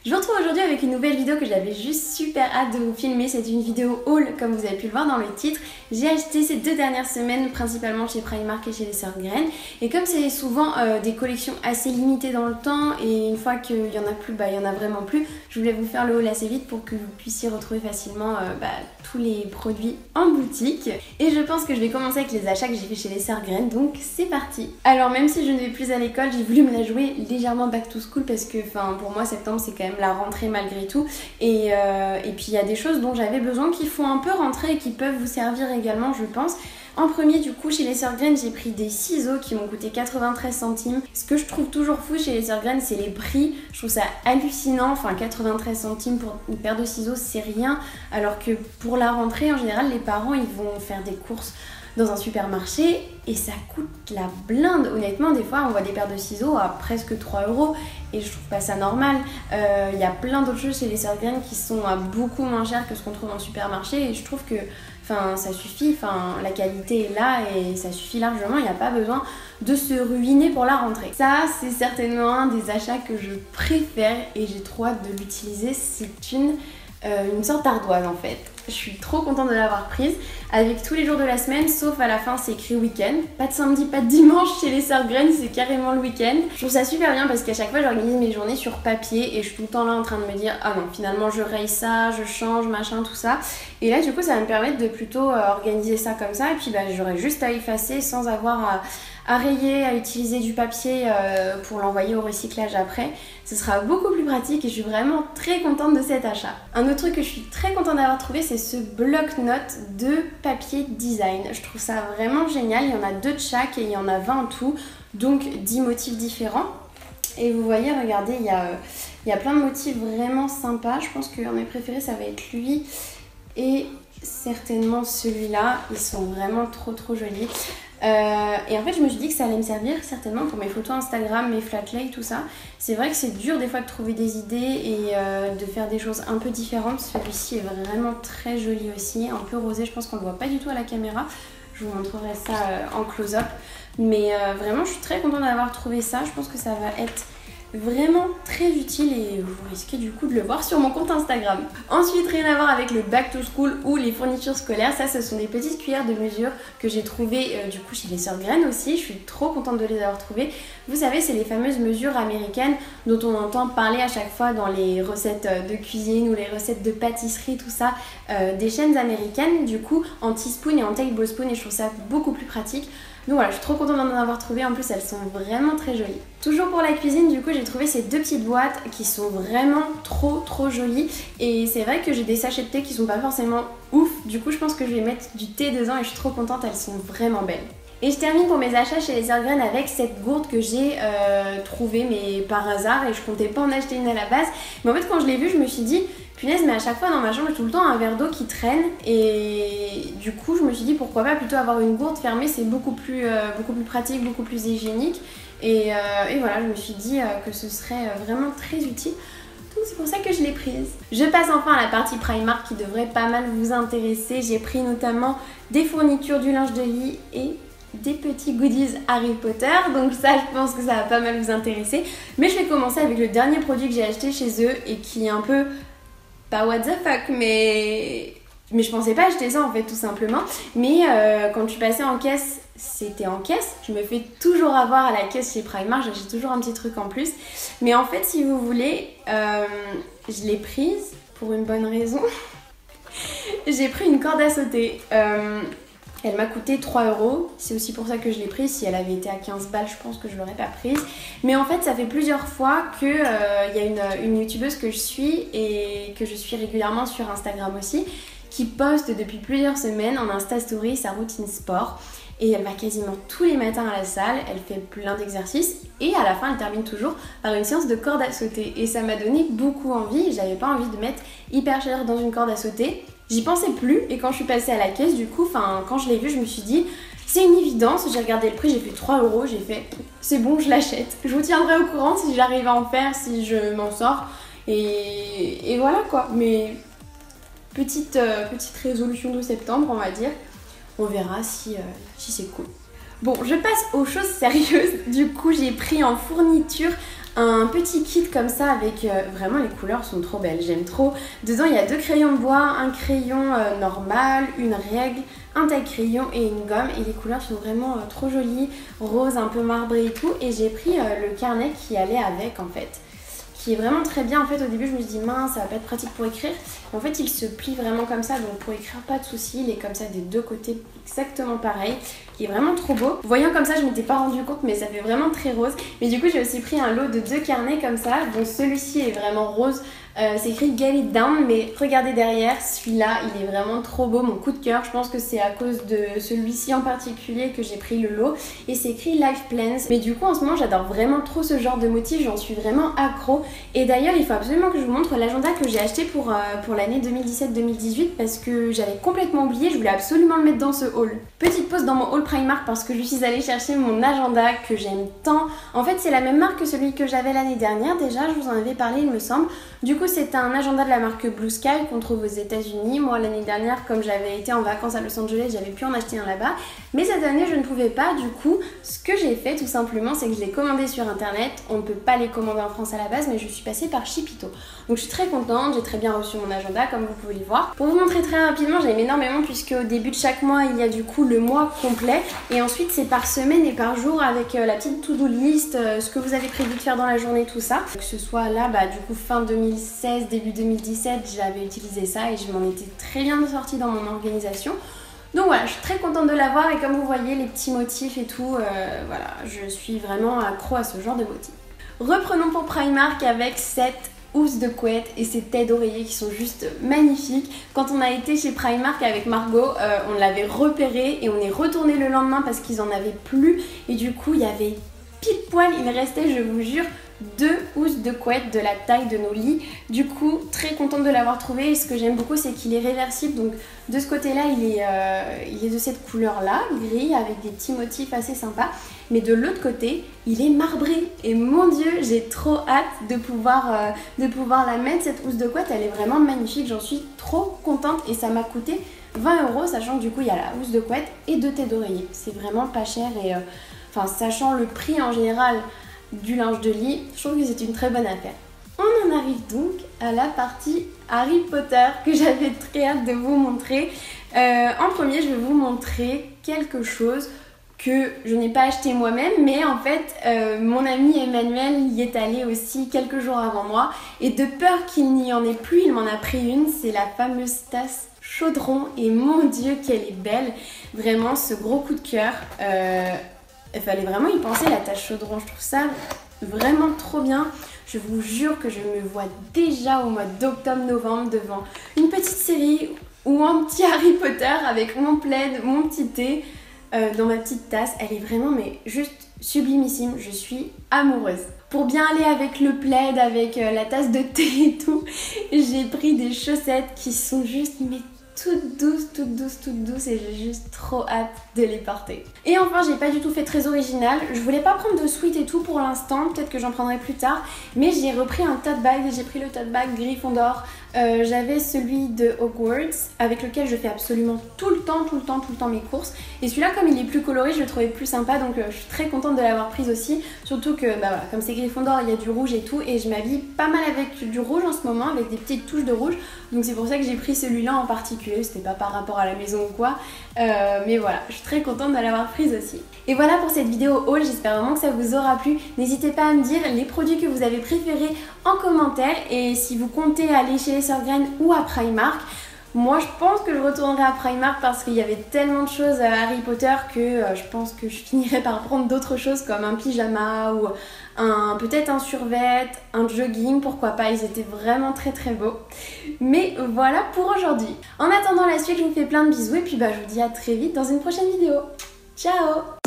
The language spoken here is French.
Je vous retrouve aujourd'hui avec une nouvelle vidéo que j'avais juste super hâte de vous filmer. C'est une vidéo haul comme vous avez pu le voir dans le titre. J'ai acheté ces 2 dernières semaines principalement chez Primark et chez les Sœurs Green. Et comme c'est souvent des collections assez limitées dans le temps et une fois qu'il n'y en a plus, il n'y en a vraiment plus, je voulais vous faire le haul assez vite pour que vous puissiez retrouver facilement tous les produits en boutique. Et je pense que je vais commencer avec les achats que j'ai fait chez les Sœurs Green, donc c'est parti. Alors même si je ne vais plus à l'école, j'ai voulu me la jouer légèrement back to school parce que pour moi septembre c'est quand même la rentrée malgré tout. Et puis il y a des choses dont j'avais besoin qui font un peu rentrer et qui peuvent vous servir également je pense. En premier du coup chez les Sœurs Green j'ai pris des ciseaux qui m'ont coûté 93 centimes. Ce que je trouve toujours fou chez les Sœurs Green c'est les prix. Je trouve ça hallucinant, 93 centimes pour une paire de ciseaux c'est rien. Alors que pour la rentrée en général les parents ils vont faire des courses dans un supermarché et ça coûte la blinde. Honnêtement des fois on voit des paires de ciseaux à presque 3 € et je trouve pas ça normal. Il y a plein d'autres choses chez les Sœurs Green qui sont à beaucoup moins cher que ce qu'on trouve dans le supermarché et je trouve que ça suffit, la qualité est là et ça suffit largement, il n'y a pas besoin de se ruiner pour la rentrée. Ça c'est certainement un des achats que je préfère et j'ai trop hâte de l'utiliser. C'est une sorte d'ardoise en fait. Je suis trop contente de l'avoir prise avec tous les jours de la semaine sauf à la fin c'est écrit week-end. Pas de samedi, pas de dimanche chez les Sœurs Green, c'est carrément le week-end. Je trouve ça super bien parce qu'à chaque fois j'organise mes journées sur papier et je suis tout le temps là en train de me dire ah non finalement je raye ça, je change machin tout ça. Et là du coup ça va me permettre de plutôt organiser ça comme ça et puis j'aurai juste à effacer sans avoir à rayer, à utiliser du papier pour l'envoyer au recyclage après. Ce sera beaucoup plus pratique et je suis vraiment très contente de cet achat. Un autre truc que je suis très contente d'avoir trouvé c'est ce bloc-notes de papier design. Je trouve ça vraiment génial, il y en a 2 de chaque et il y en a 20 en tout, donc 10 motifs différents. Et vous voyez, regardez, il y a plein de motifs vraiment sympas. Je pense que mes préférés ça va être lui et certainement celui-là. Ils sont vraiment trop jolis. Et en fait je me suis dit que ça allait me servir certainement pour mes photos Instagram, mes flat lay, tout ça. C'est vrai que c'est dur des fois de trouver des idées et de faire des choses un peu différentes. Celui-ci est vraiment très joli aussi, un peu rosé, je pense qu'on ne le voit pas du tout à la caméra. Je vous montrerai ça en close-up. Mais vraiment je suis très contente d'avoir trouvé ça, je pense que ça va être vraiment très utile et vous risquez du coup de le voir sur mon compte Instagram. Ensuite rien à voir avec le back to school ou les fournitures scolaires, ça ce sont des petites cuillères de mesure que j'ai trouvées du coup chez les Sœurs Green aussi, je suis trop contente de les avoir trouvées. Vous savez c'est les fameuses mesures américaines dont on entend parler à chaque fois dans les recettes de cuisine ou les recettes de pâtisserie tout ça, des chaînes américaines du coup en teaspoon et en tablespoon et je trouve ça beaucoup plus pratique. Donc voilà, je suis trop contente d'en avoir trouvé, en plus elles sont vraiment très jolies. Toujours pour la cuisine, du coup j'ai trouvé ces 2 petites boîtes qui sont vraiment trop jolies. Et c'est vrai que j'ai des sachets de thé qui sont pas forcément ouf, du coup je pense que je vais mettre du thé dedans et je suis trop contente, elles sont vraiment belles. Et je termine pour mes achats chez les Sœurs Green avec cette gourde que j'ai trouvée mais par hasard et je comptais pas en acheter une à la base. Mais en fait quand je l'ai vue je me suis dit punaise mais à chaque fois dans ma chambre j'ai tout le temps un verre d'eau qui traîne et du coup je me suis dit pourquoi pas plutôt avoir une gourde fermée, c'est beaucoup plus pratique, beaucoup plus hygiénique et voilà je me suis dit que ce serait vraiment très utile. Donc c'est pour ça que je l'ai prise. Je passe enfin à la partie Primark qui devrait pas mal vous intéresser. J'ai pris notamment des fournitures, du linge de lit et des petits goodies Harry Potter, donc ça je pense que ça va pas mal vous intéresser. Mais je vais commencer avec le dernier produit que j'ai acheté chez eux et qui est un peu pas what the fuck mais je pensais pas acheter ça en fait tout simplement. Mais quand je suis passée en caisse, c'était en caisse. Je me fais toujours avoir à la caisse chez Primark, j'achète toujours un petit truc en plus. Mais en fait si vous voulez, je l'ai prise pour une bonne raison. J'ai pris une corde à sauter. Elle m'a coûté 3 €, c'est aussi pour ça que je l'ai prise. Si elle avait été à 15 balles, je pense que je l'aurais pas prise. Mais en fait, ça fait plusieurs fois que y a une youtubeuse que je suis et que je suis régulièrement sur Instagram aussi, qui poste depuis plusieurs semaines en Insta Story sa routine sport. Et elle va quasiment tous les matins à la salle, elle fait plein d'exercices et à la fin elle termine toujours par une séance de corde à sauter. Et ça m'a donné beaucoup envie, j'avais pas envie de mettre hyper cher dans une corde à sauter. J'y pensais plus et quand je suis passée à la caisse du coup, quand je l'ai vu je me suis dit c'est une évidence, j'ai regardé le prix, j'ai fait 3 €, j'ai fait c'est bon je l'achète. Je vous tiendrai au courant si j'arrive à en faire, si je m'en sors et voilà quoi. Mais petite résolution de septembre on va dire, on verra si c'est cool. Bon, je passe aux choses sérieuses. Du coup, j'ai pris en fourniture un petit kit comme ça avec vraiment les couleurs sont trop belles, j'aime trop. Dedans il y a 2 crayons de bois, un crayon normal, une règle, un taille-crayon et une gomme et les couleurs sont vraiment trop jolies, rose un peu marbré et tout. Et j'ai pris le carnet qui allait avec en fait, qui est vraiment très bien. En fait au début je me suis dit mince ça va pas être pratique pour écrire, mais en fait il se plie vraiment comme ça, donc pour écrire pas de soucis, il est comme ça des 2 côtés exactement pareil, qui est vraiment trop beau. Voyant comme ça je m'étais pas rendu compte mais ça fait vraiment très rose. Mais du coup j'ai aussi pris un lot de 2 carnets comme ça, donc celui-ci est vraiment rose. C'est écrit Get It Down, mais regardez derrière, celui-là il est vraiment trop beau, mon coup de cœur. Je pense que c'est à cause de celui-ci en particulier que j'ai pris le lot, et c'est écrit Life Plans. Mais du coup en ce moment j'adore vraiment trop ce genre de motif, j'en suis vraiment accro. Et d'ailleurs il faut absolument que je vous montre l'agenda que j'ai acheté pour l'année 2017-2018 parce que j'avais complètement oublié, je voulais absolument le mettre dans ce haul. Petite pause dans mon haul Primark parce que je suis allée chercher mon agenda que j'aime tant. En fait c'est la même marque que celui que j'avais l'année dernière déjà, je vous en avais parlé il me semble. Du coup c'est un agenda de la marque Blue Sky qu'on trouve aux États-Unis. Moi l'année dernière comme j'avais été en vacances à Los Angeles, j'avais pu en acheter un là-bas. Mais cette année je ne pouvais pas, du coup ce que j'ai fait tout simplement c'est que je l'ai commandé sur internet. On ne peut pas les commander en France à la base mais je suis passée par Shipito. Donc je suis très contente, j'ai très bien reçu mon agenda comme vous pouvez le voir. Pour vous montrer très rapidement, j'aime énormément puisque au début de chaque mois il y a du coup le mois complet et ensuite c'est par semaine et par jour avec la petite to-do list, ce que vous avez prévu de faire dans la journée, tout ça. Que ce soit là, du coup fin 2016, début 2017, j'avais utilisé ça et je m'en étais très bien sortie dans mon organisation. Donc voilà, je suis très contente de l'avoir et comme vous voyez les petits motifs et tout, voilà, je suis vraiment accro à ce genre de motifs. Reprenons pour Primark avec cette housse de couette et ces têtes d'oreiller qui sont juste magnifiques. Quand on a été chez Primark avec Margot, on l'avait repéré et on est retourné le lendemain parce qu'ils en avaient plus et du coup il y avait pile poil, il restait, je vous jure, 2 housses de couette de la taille de nos lits. Du coup très contente de l'avoir trouvé et ce que j'aime beaucoup c'est qu'il est réversible, donc de ce côté là il est de cette couleur là, gris avec des petits motifs assez sympas, mais de l'autre côté il est marbré et mon dieu j'ai trop hâte de pouvoir la mettre cette housse de couette. Elle est vraiment magnifique, j'en suis trop contente et ça m'a coûté 20 €, sachant que du coup il y a la housse de couette et 2 têtes d'oreiller, c'est vraiment pas cher et enfin sachant le prix en général du linge de lit, je trouve que c'est une très bonne affaire. On en arrive donc à la partie Harry Potter que j'avais très hâte de vous montrer. En premier, je vais vous montrer quelque chose que je n'ai pas acheté moi-même, mais en fait mon ami Emmanuel y est allé aussi quelques jours avant moi et de peur qu'il n'y en ait plus, il m'en a pris une. C'est la fameuse tasse chaudron et mon dieu qu'elle est belle, vraiment ce gros coup de cœur. Il fallait vraiment y penser, la tasse chaudron, je trouve ça vraiment trop bien. Je vous jure que je me vois déjà au mois d'octobre-novembre devant une petite série ou un petit Harry Potter avec mon plaid, mon petit thé dans ma petite tasse. Elle est vraiment mais juste sublimissime, je suis amoureuse. Pour bien aller avec le plaid, avec la tasse de thé et tout, j'ai pris des chaussettes qui sont juste mais toutes douces et j'ai juste trop hâte de les porter. Et enfin j'ai pas du tout fait très original, je voulais pas prendre de sweat et tout pour l'instant, peut-être que j'en prendrai plus tard, mais j'ai repris un tote bag, j'ai pris le tote bag Gryffondor. J'avais celui de Hogwarts avec lequel je fais absolument tout le temps mes courses et celui-là comme il est plus coloré je le trouvais plus sympa, donc je suis très contente de l'avoir prise aussi, surtout que voilà, comme c'est Gryffondor il y a du rouge et tout et je m'habille pas mal avec du rouge en ce moment avec des petites touches de rouge, donc c'est pour ça que j'ai pris celui-là en particulier, c'était pas par rapport à la maison ou quoi, mais voilà, je suis très contente de l'avoir prise aussi. Et voilà pour cette vidéo haul, j'espère vraiment que ça vous aura plu. N'hésitez pas à me dire les produits que vous avez préférés en commentaire et si vous comptez aller chez les Sœurs Green ou à Primark. Moi je pense que je retournerai à Primark parce qu'il y avait tellement de choses à Harry Potter que je pense que je finirai par prendre d'autres choses comme un pyjama ou peut-être un survêt, un jogging, pourquoi pas, ils étaient vraiment très beaux. Mais voilà pour aujourd'hui. En attendant la suite, je vous fais plein de bisous et puis je vous dis à très vite dans une prochaine vidéo. Ciao!